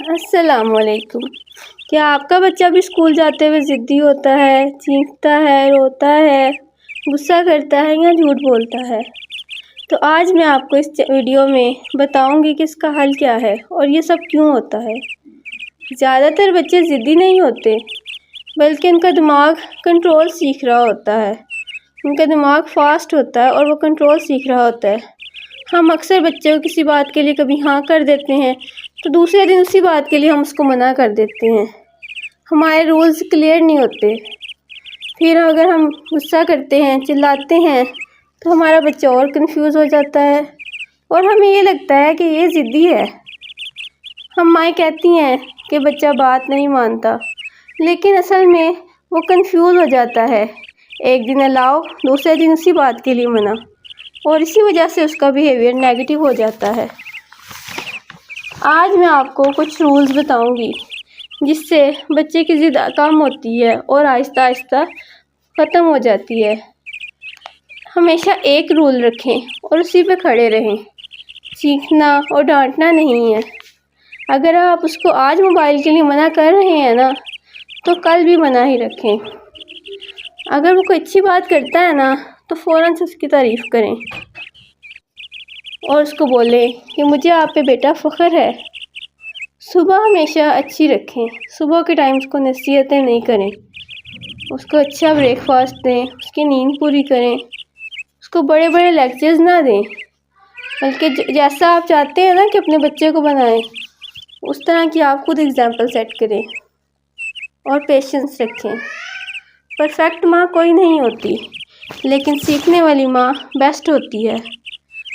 السلام علیکم۔ کیا آپ کا بچہ بھی اسکول جاتے ہوئے ضدی ہوتا ہے، چیختا ہے، روتا ہے، غصہ کرتا ہے یا جھوٹ بولتا ہے؟ تو آج میں آپ کو اس ویڈیو میں بتاؤں گی کہ اس کا حل کیا ہے اور یہ سب کیوں ہوتا ہے۔ زیادہ تر بچے ضدی نہیں ہوتے بلکہ ان کا دماغ کنٹرول سیکھ رہا ہوتا ہے۔ ان کا دماغ فاسٹ ہوتا ہے اور وہ کنٹرول سیکھ رہا ہوتا ہے۔ ہم اکثر بچے کو کسی بات کے لیے کبھی ہاں کر دیتے ہیں تو دوسرے دن اسی بات کے لیے ہم اس کو منع کر دیتے ہیں۔ ہمارے رولز کلیئر نہیں ہوتے۔ پھر اگر ہم غصہ کرتے ہیں، چلاتے ہیں تو ہمارا بچہ اور کنفیوز ہو جاتا ہے اور ہمیں یہ لگتا ہے کہ یہ ضدی ہے۔ ہم مائیں کہتی ہیں کہ بچہ بات نہیں مانتا، لیکن اصل میں وہ کنفیوز ہو جاتا ہے۔ ایک دن الاؤ، دوسرے دن اسی بات کے لیے منع، اور اسی وجہ سے اس کا بیہیویئر نیگیٹو ہو جاتا ہے۔ آج میں آپ کو کچھ رولز بتاؤں گی جس سے بچے کی ضد کم ہوتی ہے اور آہستہ آہستہ ختم ہو جاتی ہے۔ ہمیشہ ایک رول رکھیں اور اسی پہ کھڑے رہیں۔ چیخنا اور ڈانٹنا نہیں ہے۔ اگر آپ اس کو آج موبائل کے لیے منع کر رہے ہیں نا، تو کل بھی منع ہی رکھیں۔ اگر وہ کوئی اچھی بات کرتا ہے نا تو فوراً سے اس کی تعریف کریں اور اس کو بولیں کہ مجھے آپ پہ بیٹا فخر ہے۔ صبح ہمیشہ اچھی رکھیں۔ صبح کے ٹائم اس کو نصیحتیں نہیں کریں۔ اس کو اچھا بریک فاسٹ دیں، اس کی نیند پوری کریں۔ اس کو بڑے بڑے لیکچرز نہ دیں، بلکہ جیسا آپ چاہتے ہیں نا کہ اپنے بچے کو بنائیں، اس طرح کی آپ خود اگزامپل سیٹ کریں اور پیشنس رکھیں۔ پرفیکٹ ماں کوئی نہیں ہوتی، لیکن سیکھنے والی ماں بیسٹ ہوتی ہے۔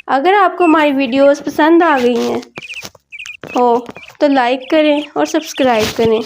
اگر آپ کو ہماری ویڈیوز پسند آ گئی ہیں تو لائک کریں اور سبسکرائب کریں۔